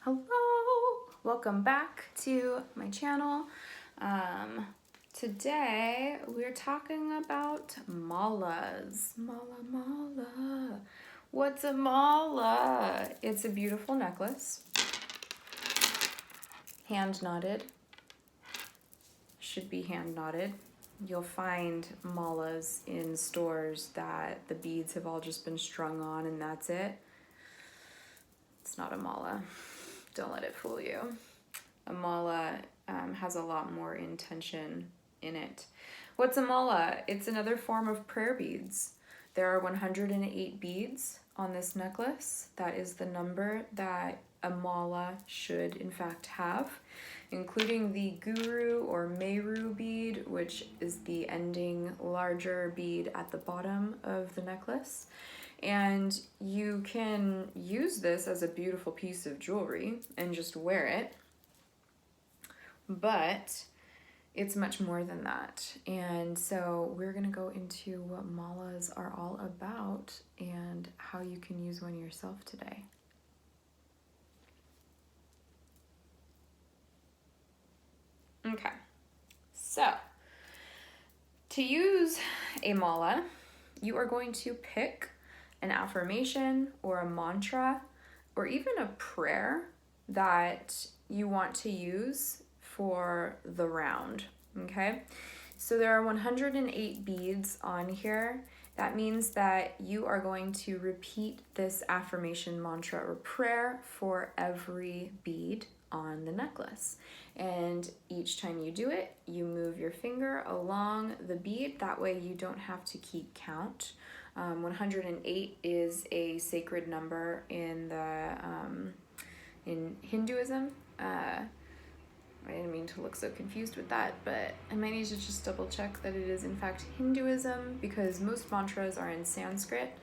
Hello, welcome back to my channel. Today we're talking about malas. Mala. What's a mala? It's a beautiful necklace, hand knotted. Should be hand knotted. You'll find malas in stores that the beads have all just been strung on and that's it. It's not a mala. Don't let it fool you. A mala has a lot more intention in it. What's a mala? It's another form of prayer beads. There are 108 beads on this necklace. That is the number that a mala should in fact have, including the guru or meru bead, which is the ending larger bead at the bottom of the necklace. And you can use this as a beautiful piece of jewelry and just wear it, but it's much more than that. And so we're going to go into what malas are all about and how you can use one yourself today. Okay, so to use a mala, you are going to pick an affirmation or a mantra or even a prayer that you want to use for the round, okay? So there are 108 beads on here. That means that you are going to repeat this affirmation, mantra, or prayer for every bead on the necklace. And each time you do it, you move your finger along the bead. That way you don't have to keep count. 108 is a sacred number in Hinduism. I didn't mean to look so confused with that, but I might need to just double check that it is in fact Hinduism because most mantras are in Sanskrit.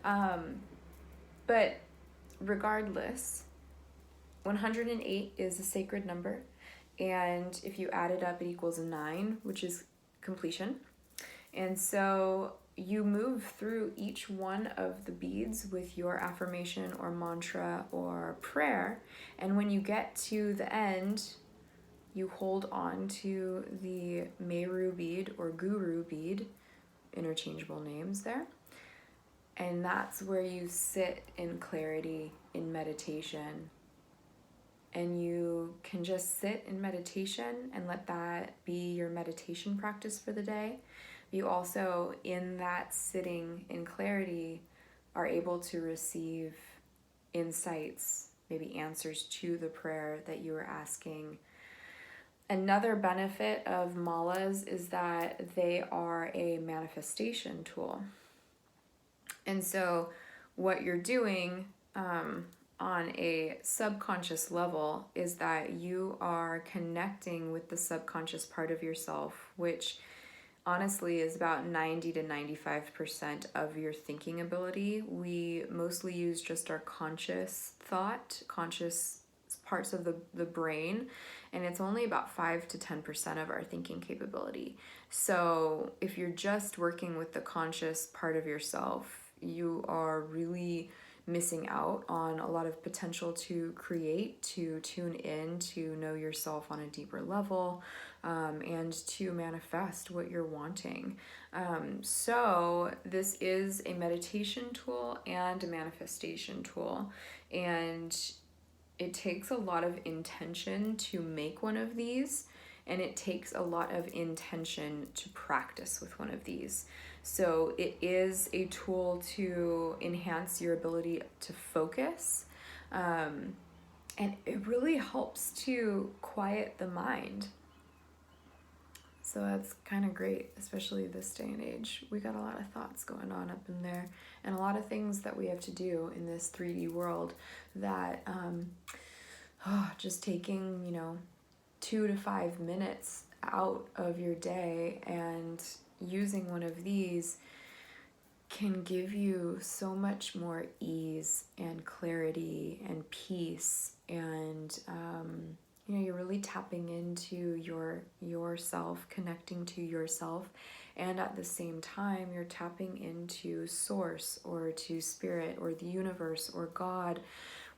But regardless, 108 is a sacred number, and if you add it up, it equals 9, which is completion. And so you move through each one of the beads with your affirmation or mantra or prayer, and when you get to the end, you hold on to the meru bead or guru bead, interchangeable names there, and that's where you sit in clarity, in meditation. And you can just sit in meditation and let that be your meditation practice for the day. You also, in that sitting in clarity, are able to receive insights, maybe answers to the prayer that you were asking. Another benefit of malas is that they are a manifestation tool. And so what you're doing on a subconscious level is that you are connecting with the subconscious part of yourself, which honestly is about 90 to 95% of your thinking ability. We mostly use just our conscious thought, conscious parts of the brain, and it's only about 5 to 10% of our thinking capability. So if you're just working with the conscious part of yourself, you are really missing out on a lot of potential to create, to tune in, to know yourself on a deeper level, and to manifest what you're wanting. So this is a meditation tool and a manifestation tool, and it takes a lot of intention to make one of these, and it takes a lot of intention to practice with one of these. So it is a tool to enhance your ability to focus, and it really helps to quiet the mind. So that's kind of great, especially this day and age. We got a lot of thoughts going on up in there, and a lot of things that we have to do in this 3D world that just taking 2 to 5 minutes out of your day and using one of these can give you so much more ease and clarity and peace, and you're really tapping into yourself, connecting to yourself, and at the same time you're tapping into source or to spirit or the universe or God,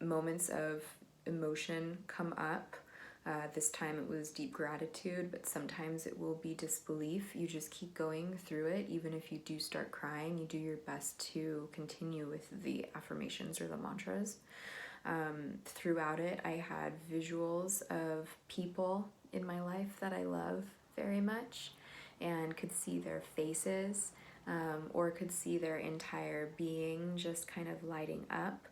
moments of emotion come up. This time it was deep gratitude, but sometimes it will be disbelief. You just keep going through it. Even if you do start crying, you do your best to continue with the affirmations or the mantras. Throughout it, I had visuals of people in my life that I love very much and could see their faces, or could see their entire being just kind of lighting up.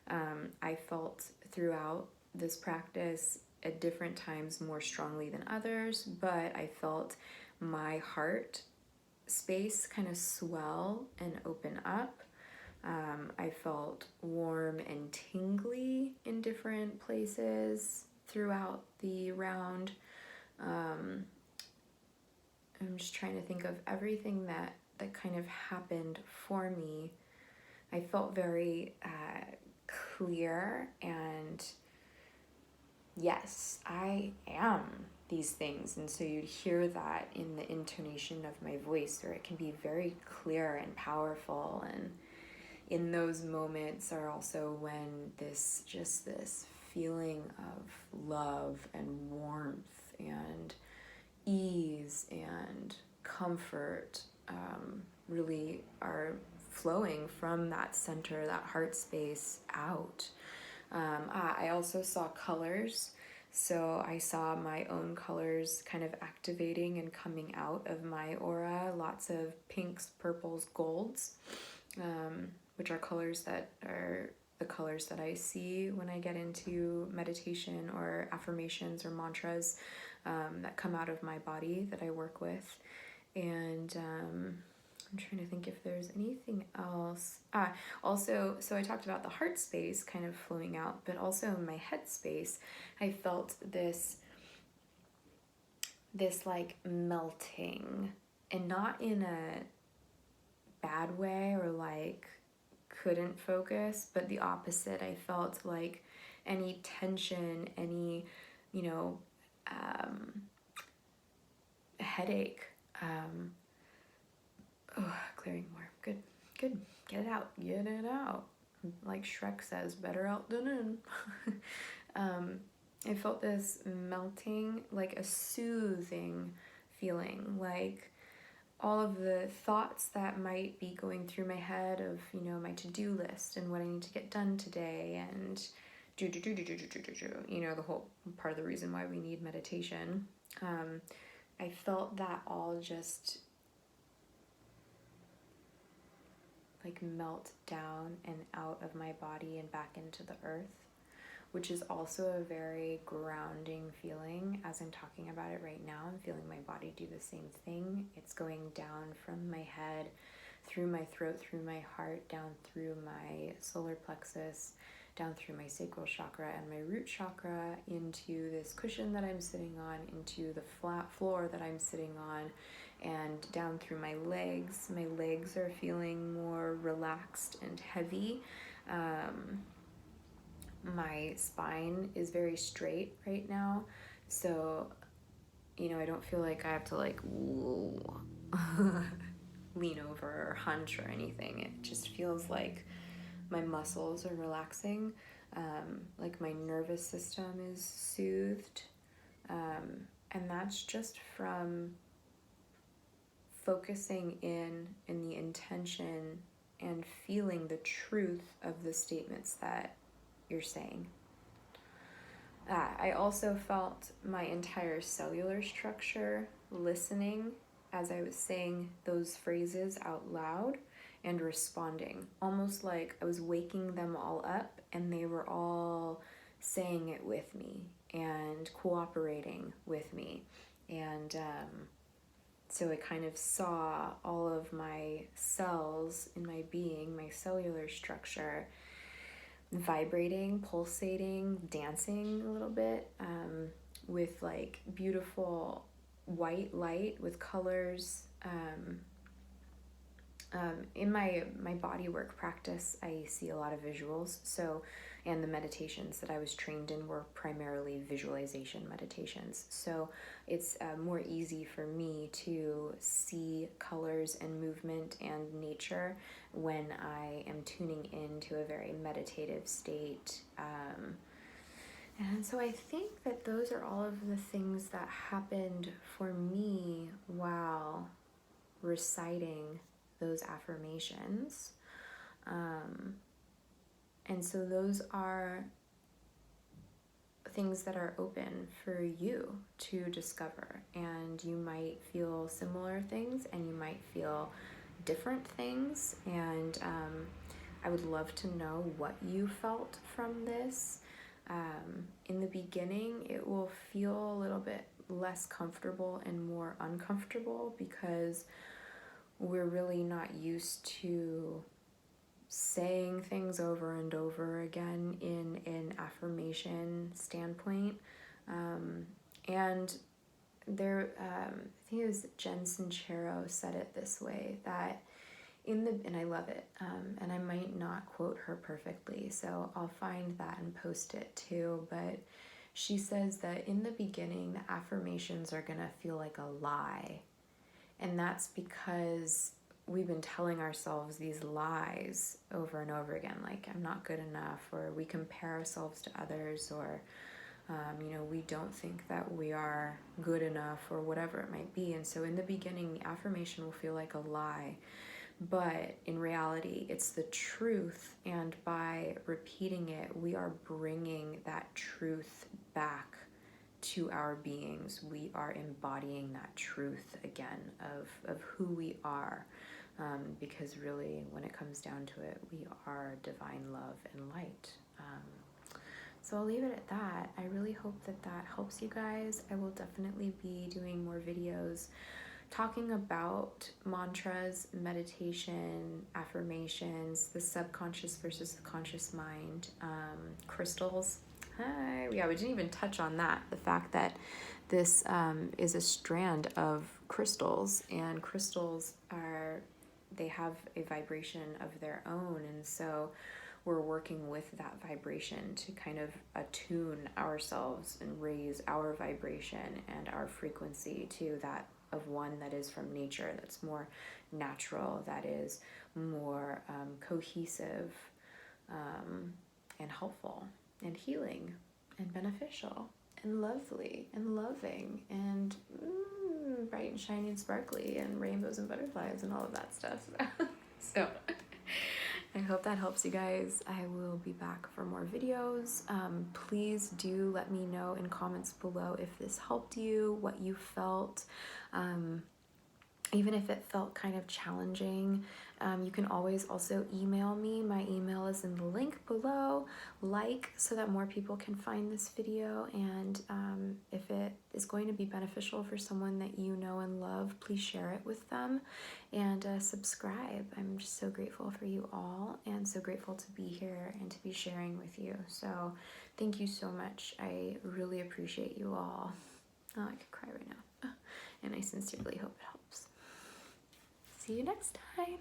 I felt throughout this practice at different times more strongly than others, but I felt my heart space kind of swell and open up. I felt warm and tingly in different places throughout the round. I'm just trying to think of everything that kind of happened for me. I felt very clear and yes, I am these things. And so you'd hear that in the intonation of my voice, where it can be very clear and powerful. And in those moments are also when this feeling of love and warmth and ease and comfort really are flowing from that center, that heart space out. I also saw colors. So I saw my own colors kind of activating and coming out of my aura. Lots of pinks, purples, golds, which are colors that are the colors that I see when I get into meditation or affirmations or mantras that come out of my body that I work with. And I'm trying to think if there's anything else. Also, so I talked about the heart space kind of flowing out, but also in my head space, I felt this like melting, and not in a bad way or like couldn't focus, but the opposite. I felt like any tension, any, headache, clearing more. Good. Get it out. Like Shrek says, better out than in. I felt this melting, like a soothing feeling, like all of the thoughts that might be going through my head of, my to-do list and what I need to get done today and the whole part of the reason why we need meditation. I felt that all just like melt down and out of my body and back into the earth, which is also a very grounding feeling. As I'm talking about it right now, I'm feeling my body do the same thing. It's going down from my head, through my throat, through my heart, down through my solar plexus, down through my sacral chakra and my root chakra, into this cushion that I'm sitting on, into the flat floor that I'm sitting on, and down through my legs. My legs are feeling more relaxed and heavy. My spine is very straight right now, so I don't feel like I have to like lean over or hunch or anything. It just feels like my muscles are relaxing, like my nervous system is soothed, and that's just from focusing in the intention and feeling the truth of the statements that you're saying. I also felt my entire cellular structure listening as I was saying those phrases out loud and responding, almost like I was waking them all up and they were all saying it with me and cooperating with me. And so I kind of saw all of my cells in my being, my cellular structure, vibrating, pulsating, dancing a little bit, with like beautiful white light with colors. In my body work practice, I see a lot of visuals. So and the meditations that I was trained in were primarily visualization meditations. So it's more easy for me to see colors and movement and nature when I am tuning into a very meditative state. And so I think that those are all of the things that happened for me while reciting those affirmations. And so those are things that are open for you to discover. And you might feel similar things and you might feel different things. And I would love to know what you felt from this. In the beginning, it will feel a little bit less comfortable and more uncomfortable because we're really not used to saying things over and over again in an affirmation standpoint. And there, I think it was Jen Sincero said it this way, that and I love it, and I might not quote her perfectly, so I'll find that and post it too, but she says that in the beginning, the affirmations are gonna feel like a lie, and that's because we've been telling ourselves these lies over and over again, like I'm not good enough, or we compare ourselves to others, or we don't think that we are good enough, or whatever it might be. And so in the beginning, the affirmation will feel like a lie, but in reality, it's the truth, and by repeating it, we are bringing that truth back to our beings. We are embodying that truth again of who we are, because really, when it comes down to it, we are divine love and light. So I'll leave it at that. I really hope that that helps you guys. I will definitely be doing more videos talking about mantras, meditation, affirmations, the subconscious versus the conscious mind, crystals. Hi. Yeah, we didn't even touch on that. The fact that this is a strand of crystals, and crystals they have a vibration of their own, and so we're working with that vibration to kind of attune ourselves and raise our vibration and our frequency to that of one that is from nature, that's more natural, that is more cohesive, and helpful and healing and beneficial and lovely and loving and bright and shiny and sparkly and rainbows and butterflies and all of that stuff. So I hope that helps you guys. I will be back for more videos. Please do let me know in comments below if this helped you, what you felt. Even if it felt kind of challenging, you can always also email me. My email is in the link below. So that more people can find this video, and if it is going to be beneficial for someone that you know and love, please share it with them, and subscribe. I'm just so grateful for you all, and so grateful to be here and to be sharing with you. So thank you so much. I really appreciate you all. Oh, I could cry right now. And I sincerely hope it helps. See you next time.